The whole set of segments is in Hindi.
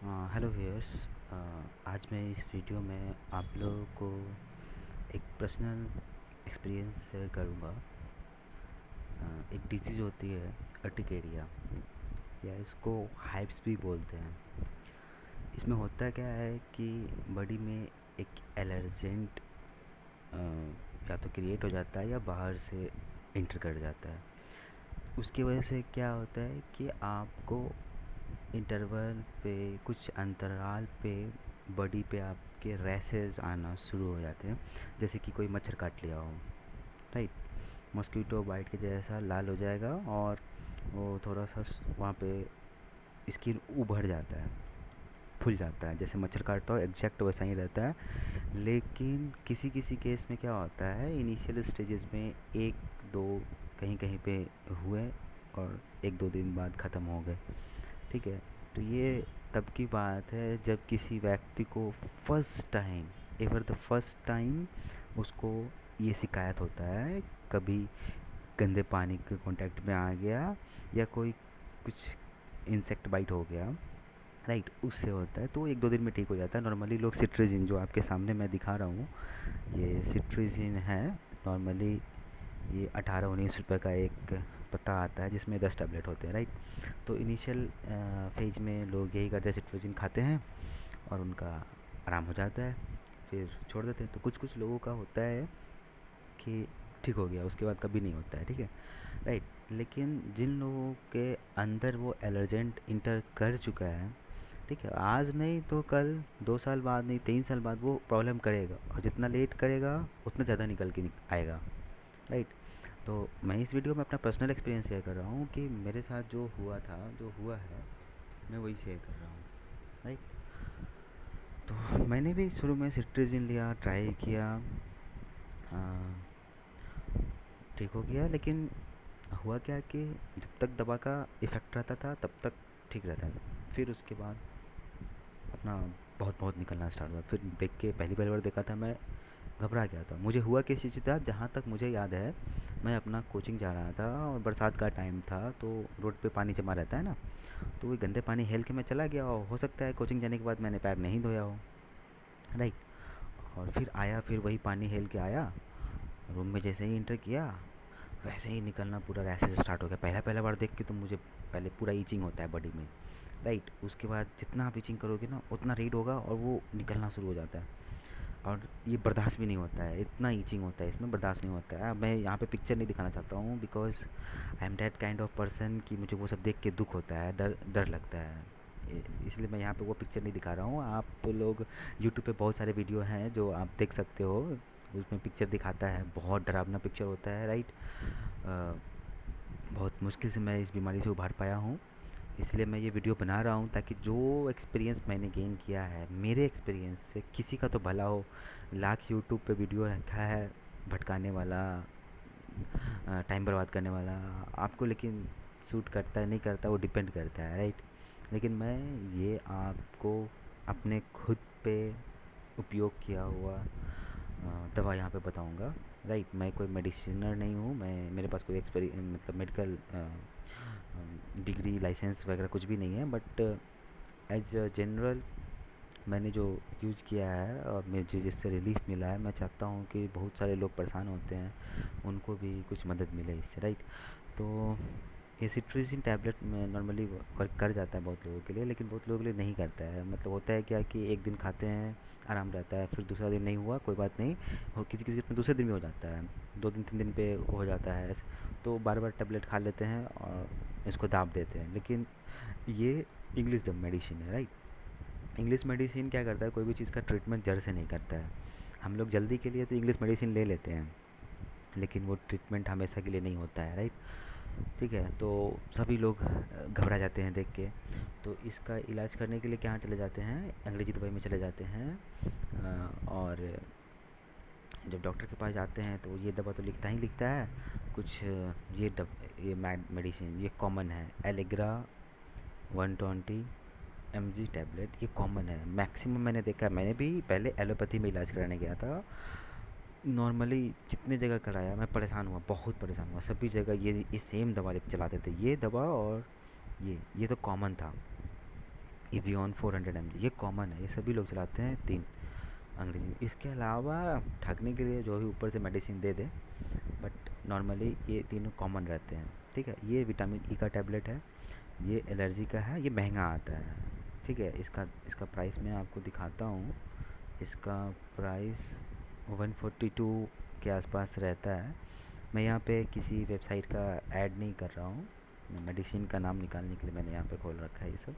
Hello viewers. आज मैं इस वीडियो में आप लोगों को एक पर्सनल एक्सपीरियंस शेयर करूँगा। एक डिजीज़ होती है अर्टिकेरिया, या इसको हाइव्स भी बोलते हैं। इसमें होता क्या है कि बॉडी में एक एलर्जेंट या तो क्रिएट हो जाता है या बाहर से इंटर कर जाता है। उसकी वजह से क्या होता है कि आपको इंटरवल पे, कुछ अंतराल पे बॉडी पे आपके रैशेस आना शुरू हो जाते हैं, जैसे कि कोई मच्छर काट लिया हो, राइट। मॉस्किटो बाइट के जैसा लाल हो जाएगा और वो थोड़ा सा वहाँ पे स्किन उभर जाता है, फूल जाता है, जैसे मच्छर काटता हो एग्जैक्ट वैसा ही रहता है। लेकिन किसी किसी केस में क्या होता है, इनिशियल स्टेजेस में एक दो कहीं कहीं पे हुए और एक दो दिन बाद ख़त्म हो गए, ठीक है। तो ये तब की बात है जब किसी व्यक्ति को first time, ever the first time, उसको ये शिकायत होता है। कभी गंदे पानी के कांटेक्ट में आ गया या कोई कुछ इंसेक्ट बाइट हो गया, राइट, उससे होता है। तो एक दो दिन में ठीक हो जाता है। नॉर्मली लोग सिट्रीजिन, जो आपके सामने मैं दिखा रहा हूँ, ये सिट्रीजिन है। नॉर्मली ये 18-19 रुपए का एक पत्ता आता है जिसमें 10 टैबलेट होते हैं, राइट। तो इनिशियल फेज में लोग यही करते हैं, सिट्रोजिन खाते हैं और उनका आराम हो जाता है, फिर छोड़ देते हैं। तो कुछ कुछ लोगों का होता है कि ठीक हो गया, उसके बाद कभी नहीं होता है, ठीक है, राइट। लेकिन जिन लोगों के अंदर वो एलर्जेंट इंटर कर चुका है, ठीक है, आज नहीं तो कल, 2 साल बाद नहीं, 3 साल बाद वो प्रॉब्लम करेगा, और जितना लेट करेगा उतना ज़्यादा निकल के आएगा, राइट। तो मैं इस वीडियो में अपना पर्सनल एक्सपीरियंस शेयर कर रहा हूँ कि मेरे साथ जो हुआ था, जो हुआ है, मैं वही शेयर कर रहा हूँ, राइट। तो मैंने भी शुरू में सिट्रीजिन लिया, ट्राई किया, आ, ठीक हो गया। लेकिन हुआ क्या कि जब तक दवा का इफ़ेक्ट रहता था तब तक ठीक रहता था, फिर उसके बाद अपना बहुत बहुत निकलना स्टार्ट हुआ। फिर देख के पहली पहली बार देखा था, मैं घबरा गया था। मुझे हुआ किस चीज़ से था, जहाँ तक मुझे याद है, मैं अपना कोचिंग जा रहा था और बरसात का टाइम था, तो रोड पे पानी जमा रहता है ना, तो वही गंदे पानी हेल के मैं चला गया, और हो सकता है कोचिंग जाने के बाद मैंने पैर नहीं धोया हो, राइट। और फिर आया, फिर वही पानी हेल के आया, रूम में जैसे ही इंटर किया, वैसे ही निकलना पूरा रैशेज स्टार्ट हो गया। पहला पहला बार देख के तो मुझे पहले पूरा ईचिंग होता है बॉडी में, राइट। उसके बाद जितना आप ईचिंग करोगे ना उतना रेड होगा और वो निकलना शुरू हो जाता है, और ये बर्दाश्त भी नहीं होता है, इतना ईचिंग होता है इसमें, बर्दाश्त नहीं होता है। अब मैं यहाँ पे पिक्चर नहीं दिखाना चाहता हूँ, because I am that kind of person कि मुझे वो सब देख के दुख होता है, डर डर लगता है। इसलिए मैं यहाँ पे वो पिक्चर नहीं दिखा रहा हूँ। आप लोग यूट्यूब पे बहुत सारे वीडियो हैं जो आप देख सकते हो, उसमें पिक्चर दिखाता है, बहुत डरावना पिक्चर होता है, राइट। बहुत मुश्किल से मैं इस बीमारी से उभार पाया हूँ, इसलिए मैं ये वीडियो बना रहा हूँ ताकि जो एक्सपीरियंस मैंने गेन किया है, मेरे एक्सपीरियंस से किसी का तो भला हो। लाख यूट्यूब पे वीडियो रखा है भटकाने वाला, टाइम बर्बाद करने वाला, आपको लेकिन सूट करता है नहीं करता वो डिपेंड करता है, राइट। लेकिन मैं ये आपको अपने खुद पे उपयोग किया हुआ दवा यहाँ पे बताऊँगा, राइट। मैं कोई मेडिसिनर नहीं हूँ, मैं, मेरे पास कोई मतलब मेडिकल डिग्री, लाइसेंस वगैरह कुछ भी नहीं है, बट एज अ जनरल मैंने जो यूज़ किया है और मुझे जिससे रिलीफ मिला है, मैं चाहता हूँ कि बहुत सारे लोग परेशान होते हैं, उनको भी कुछ मदद मिले इससे, राइट। तो ये सिट्रीजिन टैबलेट में नॉर्मली वर्क कर जाता है बहुत लोगों के लिए, लेकिन बहुत लोगों के लिए नहीं करता है। मतलब होता है क्या कि एक दिन खाते हैं, आराम रहता है, फिर दूसरा दिन नहीं हुआ, कोई बात नहीं, और किसी किसी में दूसरे दिन भी हो जाता है, 2 दिन 3 दिन पे हो जाता है। तो बार बार टैबलेट खा लेते हैं और इसको दाब देते हैं। लेकिन ये इंग्लिश दम मेडिसिन है, राइट। इंग्लिश मेडिसिन क्या करता है, कोई भी चीज़ का ट्रीटमेंट जड़ से नहीं करता है। हम लोग जल्दी के लिए तो इंग्लिश मेडिसिन ले लेते हैं, लेकिन वो ट्रीटमेंट हमेशा के लिए नहीं होता है, राइट। ठीक है, तो सभी लोग घबरा जाते हैं देख के। तो इसका इलाज करने के लिए क्या चले जाते हैं, अंग्रेजी दवाई में चले जाते हैं। और जब डॉक्टर के पास जाते हैं तो ये दवा तो लिखता ही लिखता है कुछ, ये मेडिसिन ये कॉमन है, एलेग्रा 120 mg टैबलेट, ये कॉमन है मैक्सिमम। मैंने देखा है, मैंने भी पहले एलोपैथी में इलाज कराने गया था, नॉर्मली जितने जगह कराया मैं परेशान हुआ, बहुत परेशान हुआ। सभी जगह ये सेम दवा चलाते थे, ये दवा और ये तो कॉमन था। इवियन 400 mg, ये कॉमन है, ये सभी लोग चलाते हैं 3 अंग्रेजी में। इसके अलावा ठगने के लिए जो भी ऊपर से medicine they they, but normally ये तीनों कॉमन रहते हैं। ठीक है, ये विटामिन ई का टैबलेट है, ये एलर्जी का है, ये महंगा आता है। ठीक है, इसका इसका प्राइस मैं आपको दिखाता हूँ। इसका प्राइस 142 के आसपास रहता है। मैं यहाँ पे किसी वेबसाइट का ऐड नहीं कर रहा हूँ, मेडिसिन का नाम निकालने के लिए मैंने यहाँ पे खोल रखा है ये सब।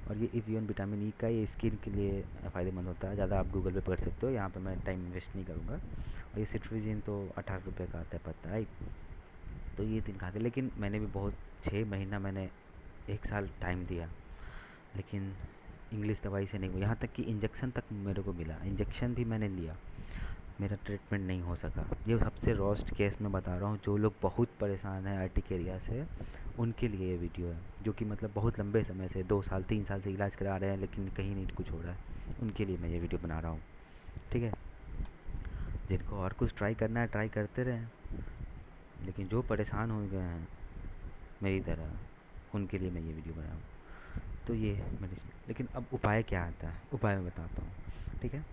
और ये इवियन विटामिन ई का, ये स्किन के लिए फ़ायदेमंद होता है, ज़्यादा आप गूगल पे पढ़ सकते हो, यहाँ पे मैं टाइम वेस्ट नहीं करूँगा। और ये सिट्रीजिन तो 18 रुपये का आता है पता है। तो ये 3 खा के, लेकिन मैंने भी बहुत 6 महीना, मैंने 1 साल टाइम दिया, लेकिन इंग्लिश दवाई से नहीं हुआ। यहाँ तक कि इंजेक्शन तक मेरे को मिला, इंजेक्शन भी मैंने लिया, मेरा ट्रीटमेंट नहीं हो सका। ये सबसे रोस्ट केस मैं बता रहा हूँ, जो लोग बहुत परेशान हैं आर्टिक एरिया से, उनके लिए ये वीडियो है। जो कि मतलब बहुत लंबे समय से 2 साल 3 साल से इलाज करा रहे हैं, लेकिन कहीं नहीं कुछ हो रहा है, उनके लिए मैं ये वीडियो बना रहा हूँ। ठीक है, जिनको और कुछ ट्राई करना है ट्राई करते रहें, लेकिन जो परेशान हो गए हैं मेरी तरह, उनके लिए मैं ये वीडियो बनाया हूँ। तो ये मेडिसिन, लेकिन अब उपाय क्या आता है, उपाय मैं बताता हूँ। ठीक है,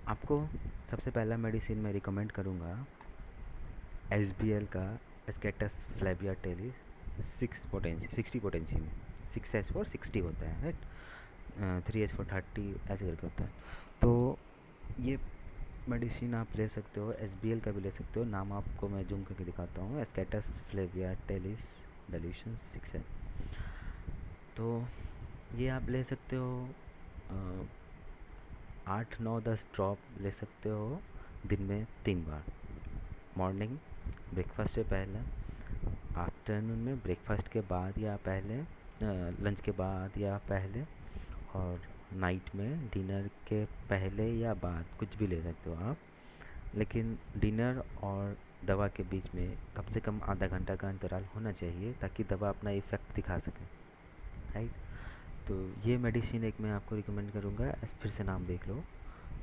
आपको सबसे पहला मेडिसिन मैं रिकमेंड करूँगा एसबीएल का एस्केटस फ्लेविया टेलिस 60 पोटेंसी में। 6S फॉर 60 होता है, राइट, 3H फॉर 30 ऐसे करके होता है। तो ये मेडिसिन आप ले सकते हो, एसबीएल का भी ले सकते हो, नाम आपको मैं जूम करके दिखाता हूँ, एस्केटस फ्लेविया टेलिस डेल्यूशन 6 है। तो ये आप ले सकते हो, 8 9 10 ड्रॉप ले सकते हो दिन में 3 बार। मॉर्निंग ब्रेकफास्ट से पहले, आफ्टरनून में ब्रेकफास्ट के बाद या पहले, लंच के बाद या पहले, और नाइट में डिनर के पहले या बाद, कुछ भी ले सकते हो आप। लेकिन डिनर और दवा के बीच में कम से कम आधा घंटा का अंतराल होना चाहिए, ताकि दवा अपना इफ़ेक्ट दिखा सके, राइट। तो ये मेडिसिन एक मैं आपको रिकमेंड करूँगा, फिर से नाम देख लो,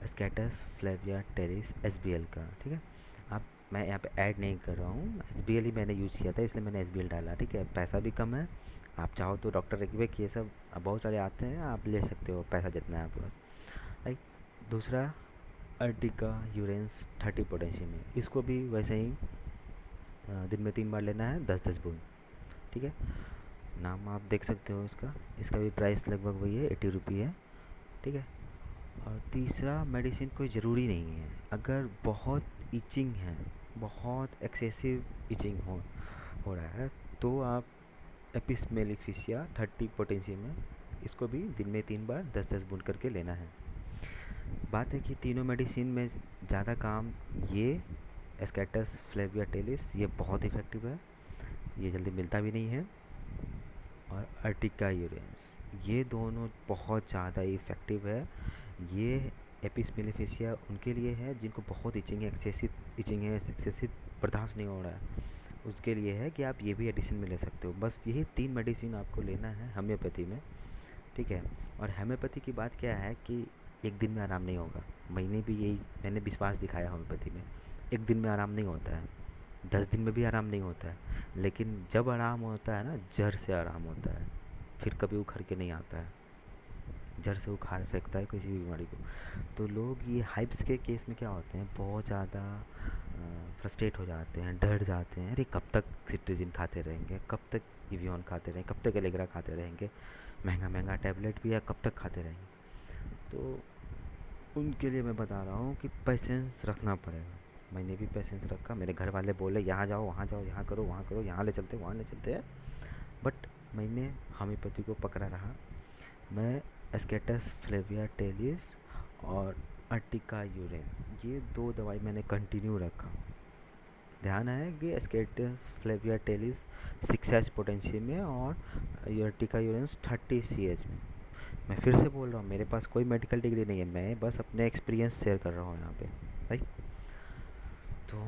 स्कैटस फ्लेविया टेरिस एसबीएल का। ठीक है, आप, मैं यहाँ पे ऐड नहीं कर रहा हूँ, एसबीएल ही मैंने यूज़ किया था, इसलिए मैंने एसबीएल डाला। ठीक है, पैसा भी कम है, आप चाहो तो डॉक्टर रिकवेक ये सब बहुत सारे आते हैं, आप ले सकते हो, पैसा जितना है आपके पास, राइट। दूसरा अर्टिका यूरेंस 30 पोटेंशियम में, इसको भी वैसे ही दिन में 3 बार लेना है, 10 10 बूंद। ठीक है, नाम आप देख सकते हो इसका, इसका भी प्राइस लगभग वही है, 80 रुपये है। ठीक है, और तीसरा मेडिसिन कोई ज़रूरी नहीं है, अगर बहुत इचिंग है, बहुत एक्सेसिव इचिंग हो रहा है, तो आप एपिस मेलिफिशिया 30 पोटेंशियम में, इसको भी दिन में 3 बार 10 10 बूंद करके लेना है। बात है कि तीनों मेडिसिन में ज़्यादा काम ये एस्केटस फ्लेविया टेलिस, ये बहुत इफ़ेक्टिव है, ये जल्दी मिलता भी नहीं है। और अर्टिका यूरेंस, ये दोनों बहुत ज़्यादा इफ़ेक्टिव है। ये एपिस मेलिफिशिया उनके लिए है जिनको बहुत इचिंग है, एक्सेसिव इचिंग है, एक्सेसिव बर्दाश्त नहीं हो रहा है, उसके लिए है कि आप ये भी एडिशन में ले सकते हो। बस यही 3 मेडिसिन आपको लेना है होम्योपैथी में। ठीक है, और होम्योपैथी की बात क्या है कि एक दिन में आराम नहीं होगा, मैंने भी यही, मैंने विश्वास दिखाया होम्योपैथी में, एक दिन में आराम नहीं होता है, 10 दिन में भी आराम नहीं होता है, लेकिन जब आराम होता है ना, जड़ से आराम होता है, फिर कभी उखड़ के नहीं आता है, जड़ से उखाड़ फेंकता है किसी भी बीमारी को। तो लोग ये हाइप्स के केस में क्या होते हैं, बहुत ज़्यादा फ्रस्ट्रेट हो जाते हैं, डर जाते हैं, अरे कब तक सिट्रीजिन खाते रहेंगे, कब तक इवियन खाते रहेंगे, कब तक एलेग्रा खाते रहेंगे, महंगा महंगा टैबलेट भी है, कब तक खाते रहेंगे। तो उनके लिए मैं बता रहा हूँ कि पेशेंस रखना पड़ेगा। मैंने भी पेशेंस रखा, मेरे घर वाले बोले यहाँ जाओ वहाँ जाओ, यहाँ करो वहाँ करो, यहाँ ले चलते वहाँ ले चलते हैं, बट मैंने होम्योपैथी को पकड़ा रहा। मैं एस्केटस फ्लेविया टेलिस और अर्टिका यूरेंस, ये 2 दवाई मैंने कंटिन्यू रखा। ध्यान है कि एस्केटस फ्लेविया टेलिस 6H पोटेंशियम में, और अर्टिका यूरेंस 30 CH में। मैं फिर से बोल रहा हूँ, मेरे पास कोई मेडिकल डिग्री नहीं है, मैं बस अपने एक्सपीरियंस शेयर कर रहा हूँ यहाँ पे, राइट। तो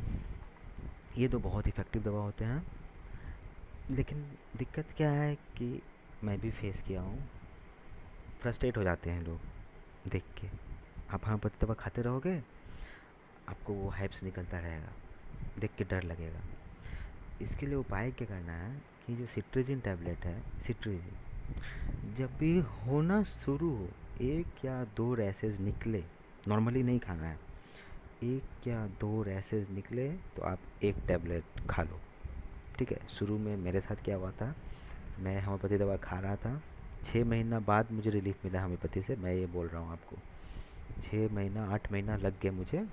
ये 2 बहुत इफ़ेक्टिव दवा होते हैं, लेकिन दिक्कत क्या है कि मैं भी फेस किया हूँ, फ्रस्ट्रेट हो जाते हैं लोग देख के। आप हाँ पति दवा खाते रहोगे, आपको वो हाइप्स निकलता रहेगा, देख के डर लगेगा। इसके लिए उपाय क्या करना है कि जो सिट्रीजिन टैबलेट है, सिट्रीजिन जब भी होना शुरू हो, एक या दो रैसेस निकले, नॉर्मली नहीं खाना है, एक या दो रैसेस निकले तो आप एक टैबलेट खा लो। ठीक है, शुरू में मेरे साथ क्या हुआ था, मैं होम्योपैथी दवा खा रहा था, 6 महीना बाद मुझे रिलीफ मिला होम्योपैथी से, मैं ये बोल रहा हूँ आपको। 6 महीना 8 महीना लग गए मुझे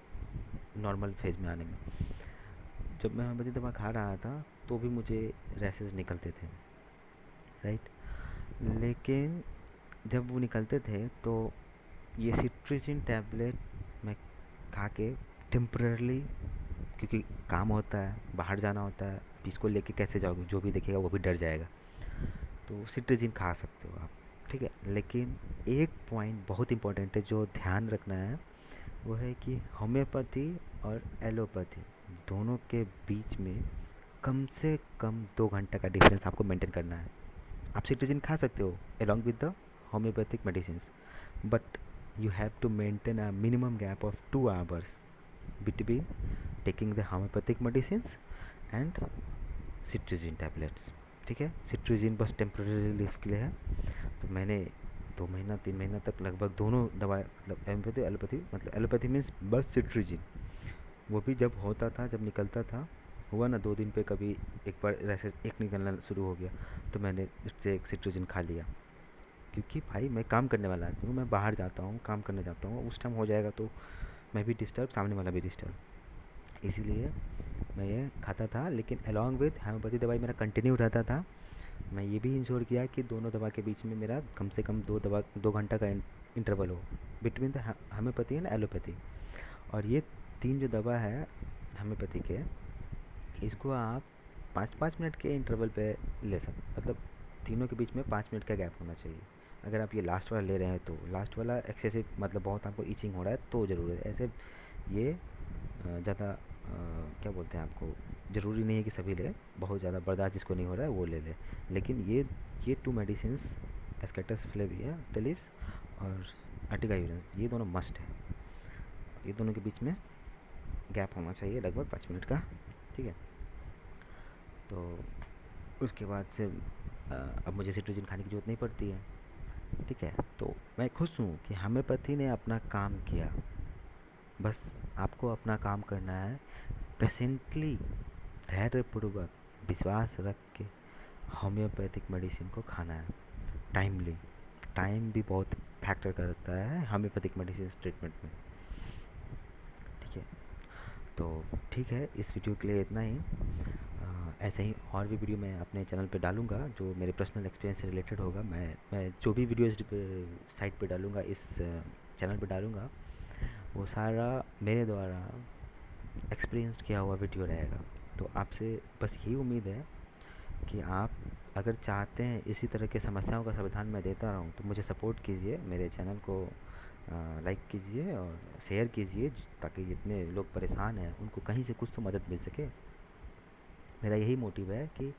नॉर्मल फेज में आने में। जब मैं होम्योपैथी दवा खा रहा था तो भी मुझे रैसेस निकलते थे, राइट। लेकिन जब वो निकलते थे तो ये सिट्रीजिन टैबलेट मैं खा के टेम्पररली, क्योंकि काम होता है, बाहर जाना होता है, इसको लेके कैसे जाओगे, जो भी देखेगा वो भी डर जाएगा, तो सिट्रीजिन खा सकते हो आप। ठीक है, लेकिन एक पॉइंट बहुत इंपॉर्टेंट है जो ध्यान रखना है, वो है कि होम्योपैथी और एलोपैथी दोनों के बीच में कम से कम 2 घंटे का डिफरेंस आपको मेंटेन करना है। आप सिट्रीजिन खा सकते हो along with the homeopathic medicines, but you have to maintain a minimum gap of 2 hours between taking the homeopathic medicines and cetirizine tablets. ठीक है, सिट्रीजिन बस टेम्प्रेरी रिलीफ के लिए है। तो मैंने 2 महीना 3 महीना तक लगभग दोनों दवा, मतलब होम्योपैथी एलोपैथी, मतलब एलोपैथी मीन्स बस सिट्रीजिन, वो भी जब होता था, जब निकलता था, हुआ ना 2 दिन पे कभी एक बार ऐसे एक निकलना शुरू हो गया, तो मैंने उससे एक सिट्रीजिन खा लिया। क्योंकि भाई मैं काम करने वाला आदमी हूँ, मैं बाहर जाता हूँ, काम करने जाता हूँ, उस टाइम हो जाएगा तो मैं भी डिस्टर्ब, सामने वाला भी डिस्टर्ब, इसीलिए मैं ये खाता था। लेकिन अलॉन्ग विथ होम्योपैथी दवाई मेरा कंटिन्यू रहता था। मैं ये भी इंश्योर किया कि दोनों दवा के बीच में मेरा कम से कम 2 घंटा का इंटरवल हो between the homeopathy and allopathy. और ये तीन जो दवा है होम्योपैथी के, इसको आप 5-5 मिनट के इंटरवल पे ले सकते, मतलब तीनों के बीच में 5 मिनट का गैप होना चाहिए। अगर आप ये लास्ट वाला ले रहे हैं तो लास्ट वाला एक्सेसिव, मतलब बहुत आपको ईचिंग हो रहा है तो ज़रूर है ऐसे। ये ज़्यादा क्या बोलते हैं आपको, ज़रूरी नहीं है कि सभी ले, बहुत ज़्यादा बर्दाश्त जिसको नहीं हो रहा है वो ले ले। लेकिन ये टू मेडिसिन, एस्केटस फ्लेविया टेलिस और अर्टिगायूरेंस, ये दोनों मस्ट है। ये दोनों के बीच में गैप होना चाहिए लगभग 5 मिनट का। ठीक है, तो उसके बाद से अब मुझे सिट्रीजिन खाने की ज़रूरत नहीं पड़ती है। ठीक है, तो मैं खुश हूँ कि होम्योपैथी ने अपना काम किया। बस आपको अपना काम करना है, पेशेंटली, धैर्यपूर्वक, विश्वास रख के होम्योपैथिक मेडिसिन को खाना है। टाइमली, टाइम भी बहुत फैक्टर करता है होम्योपैथिक मेडिसिन ट्रीटमेंट में। ठीक है, तो ठीक है, इस वीडियो के लिए इतना ही। ऐसे ही और भी वीडियो मैं अपने चैनल पे डालूँगा जो मेरे पर्सनल एक्सपीरियंस से रिलेटेड होगा। मैं जो भी वीडियोज़ साइट पे डालूँगा, इस चैनल पे डालूँगा, वो सारा मेरे द्वारा एक्सपीरियंस किया हुआ वीडियो रहेगा। तो आपसे बस यही उम्मीद है कि आप अगर चाहते हैं इसी तरह की समस्याओं का समाधान मैं देता रहूँ, तो मुझे सपोर्ट कीजिए, मेरे चैनल को लाइक कीजिए और शेयर कीजिए, ताकि जितने लोग परेशान हैं उनको कहीं से कुछ तो मदद मिल सके। मेरा यही मोटिव है कि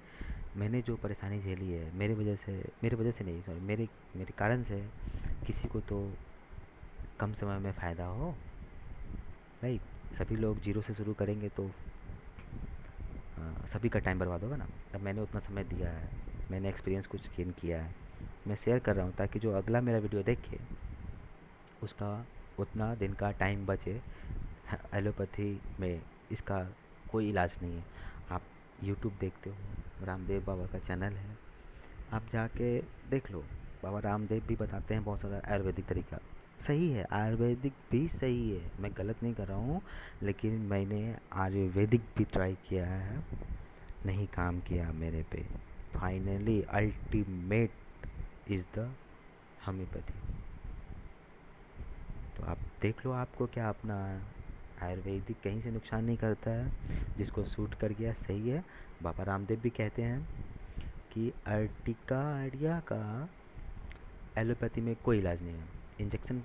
मैंने जो परेशानी झेली है, मेरे वजह से नहीं, सॉरी, मेरे मेरे कारण से किसी को तो कम समय में फ़ायदा हो, राइट। सभी लोग जीरो से शुरू करेंगे तो सभी का टाइम बर्बाद होगा ना। अब मैंने उतना समय दिया है, मैंने एक्सपीरियंस कुछ गेन किया है, मैं शेयर कर रहा हूँ ताकि जो अगला मेरा वीडियो देखे उसका उतना दिन का टाइम बचे। एलोपैथी में इसका कोई इलाज नहीं है। आप यूट्यूब देखते हो, रामदेव बाबा का चैनल है, आप जाके देख लो, बाबा रामदेव भी बताते हैं बहुत सारा आयुर्वेदिक तरीका। सही है, आयुर्वेदिक भी सही है, मैं गलत नहीं कर रहा हूँ, लेकिन मैंने आयुर्वेदिक भी ट्राई किया है, नहीं काम किया मेरे पे। Finally ultimate is the homeopathy. तो आप देख लो आपको क्या अपना आयुर्वेदिक कहीं से नुकसान नहीं करता है, जिसको सूट कर गया सही है। बाबा रामदेव भी कहते हैं कि अर्टिकारिया का एलोपैथी में कोई इलाज नहीं है। इंजेक्शन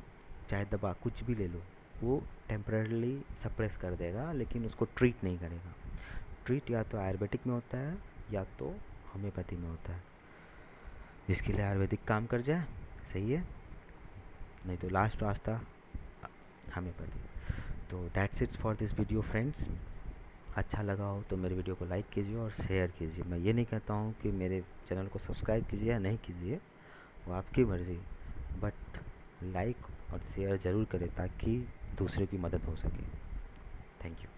चाहे दवा कुछ भी ले लो, वो टेम्पररली सप्रेस कर देगा, लेकिन उसको ट्रीट नहीं करेगा। ट्रीट या तो आयुर्वेदिक में होता है या तो होम्योपैथी में होता है। जिसके लिए आयुर्वेदिक काम कर जाए सही है, नहीं तो लास्ट रास्ता होम्योपैथी। तो that's it for this video friends. अच्छा लगा हो तो मेरे वीडियो को लाइक कीजिए और शेयर कीजिए। मैं ये नहीं कहता हूँ कि मेरे चैनल को सब्सक्राइब कीजिए या नहीं कीजिए, वो आपकी मर्ज़ी, बट लाइक और शेयर ज़रूर करें ताकि दूसरे की मदद हो सके। Thank you.